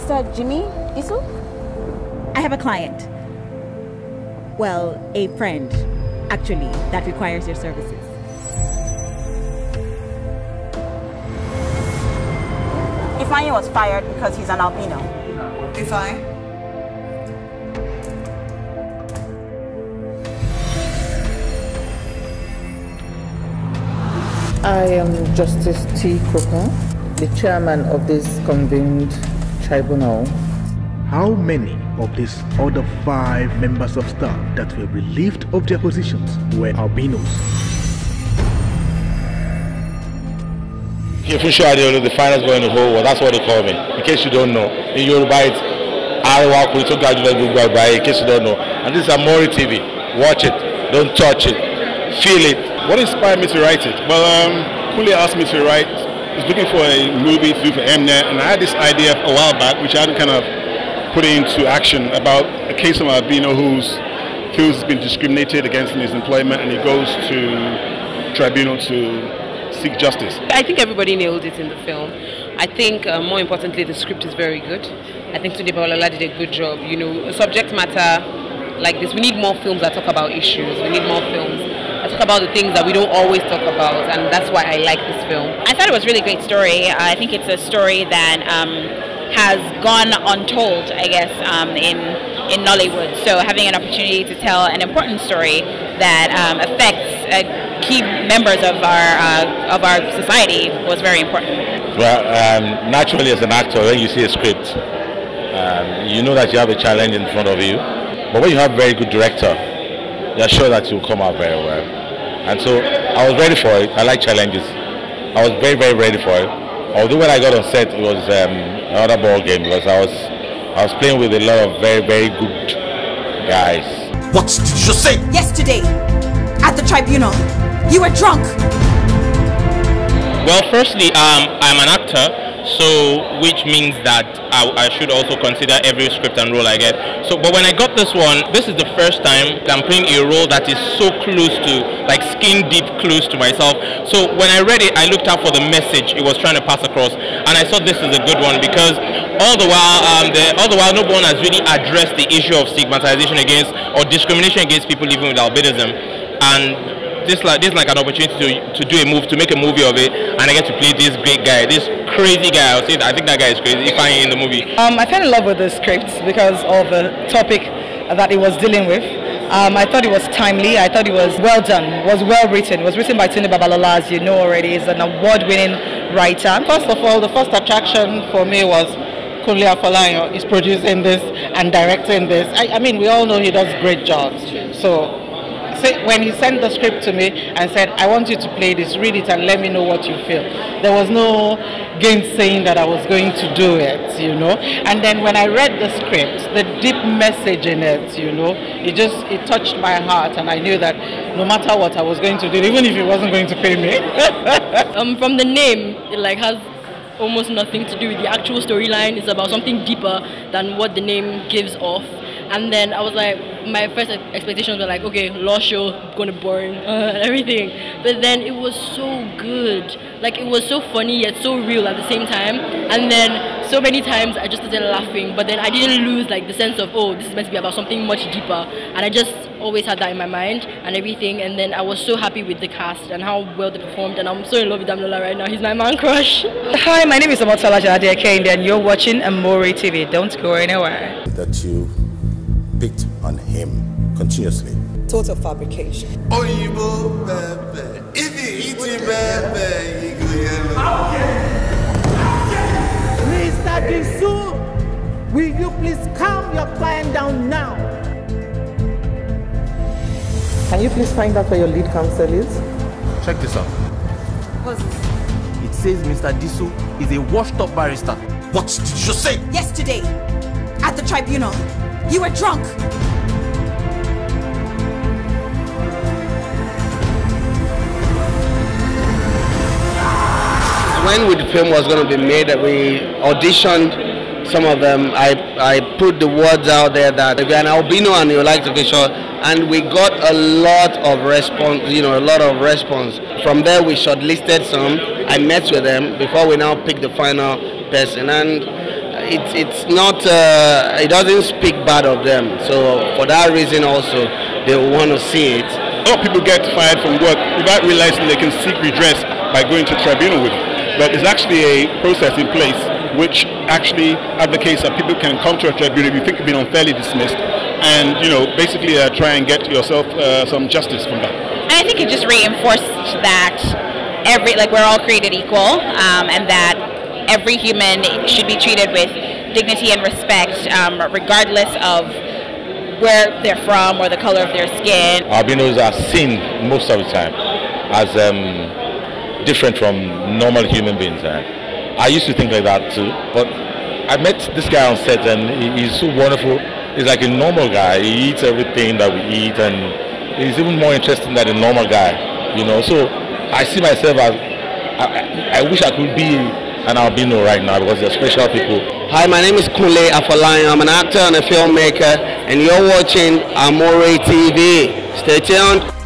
Mr. Jimmy Isu? I have a client. Well, a friend, actually, that requires your services. Ifeanyi was fired because he's an albino. Ifeanyi? I am Justice T. Croker, the chairman of this convened tribunal. How many of these other 5 members of staff that were relieved of their positions were albinos? The finest boy in the whole world, that's what they call me. In case you don't know, in Yoruba it's in case you don't know. And this is Amori TV. Watch it, don't touch it, feel it. What inspired me to write it? Well, Kunle asked me to write. He was looking for a movie to do for Mnet, and I had this idea a while back, which I hadn't kind of put into action, about a case of an albino who feels he's been discriminated against in his employment, and he goes to tribunal to seek justice. I think everybody nailed it in the film. I think more importantly, the script is very good. I think Kunle Afolayan did a good job. You know, a subject matter like this, we need more films that talk about issues. We need more films that talk about the things that we don't always talk about, and that's why I like this film. I thought it was a really great story. I think it's a story that has gone untold, I guess, in Nollywood. So having an opportunity to tell an important story that affects key members of our society was very important. Well, naturally as an actor, when you see a script, you know that you have a challenge in front of you. But when you have a very good director, you're sure that you'll come out very well. And so I was ready for it. I like challenges. I was very, very ready for it. Although when I got on set, it was another ball game, because I was playing with a lot of very, very good guys. What did you say? Yesterday, at the tribunal, you were drunk. Well, firstly, I'm an actor. So, which means that I should also consider every script and role I get. So, but when I got this one, this is the first time I'm playing a role that is so close to, like skin deep close to myself. So when I read it, I looked out for the message it was trying to pass across, and I thought this is a good one, because all the while no one has really addressed the issue of stigmatization against or discrimination against people living with albinism, and this is like an opportunity to make a movie of it, and I get to play this great guy, this crazy guy. I think that guy is crazy. If I in the movie, I fell in love with the script because of the topic that it was dealing with. I thought it was timely. I thought it was well done. It was well written. It was written by Tunde Babalola, as you know already. He's an award-winning writer. First of all, the first attraction for me was Kunle Afolayan is producing this and directing this. I mean, we all know he does great jobs. So when he sent the script to me and said, I want you to play this, read it and let me know what you feel, there was no gainsaying that I was going to do it, you know. And then when I read the script, the deep message in it, you know, it touched my heart, and I knew that no matter what I was going to do, even if it wasn't going to pay me. From the name, it has almost nothing to do with the actual storyline. It's about something deeper than what the name gives off. And then I was like, my first expectations were like, okay, law show, gonna boring, everything. But then it was so good. Like, it was so funny yet so real at the same time. And then so many times I just started laughing, but then I didn't lose like the sense of, oh, this is meant to be about something much deeper. And I just always had that in my mind and everything. And then I was so happy with the cast and how well they performed. And I'm so in love with Damilola right now. He's my man crush. Hi, my name is Omotola Janade, and you're watching Amori TV. Don't go anywhere. That you picked on him continuously. Total fabrication. Mr. Disu, will you please calm your client down now? Can you please find out where your lead counsel is? Check this out. What's this? It says Mr. Disu is a washed-up barrister. What did you say? Yesterday, at the tribunal, you were drunk. When the film was going to be made, we auditioned some of them. I put the words out there that if you're an albino and you like to visual, and we got a lot of response, a lot of response. From there we shortlisted some. I met with them before we now picked the final person, and it's not, it doesn't speak bad of them. So for that reason also, they want to see it. A lot of people get fired from work without realizing they can seek redress by going to tribunal with it. But there's actually a process in place which actually advocates that people can come to a tribunal if you think you've been unfairly dismissed, and basically try and get yourself some justice from that. And I think it just reinforced that we're all created equal, and that every human should be treated with dignity and respect, regardless of where they're from or the color of their skin. Albinos are seen most of the time as different from normal human beings. I used to think like that too, but I met this guy on set and he's so wonderful. He's like a normal guy. He eats everything that we eat, and he's even more interesting than a normal guy, So I see myself as, I wish I could be an albino right now because they're special people. Hi, my name is Kunle Afolayan. I'm an actor and a filmmaker, and you're watching Amore TV. Stay tuned.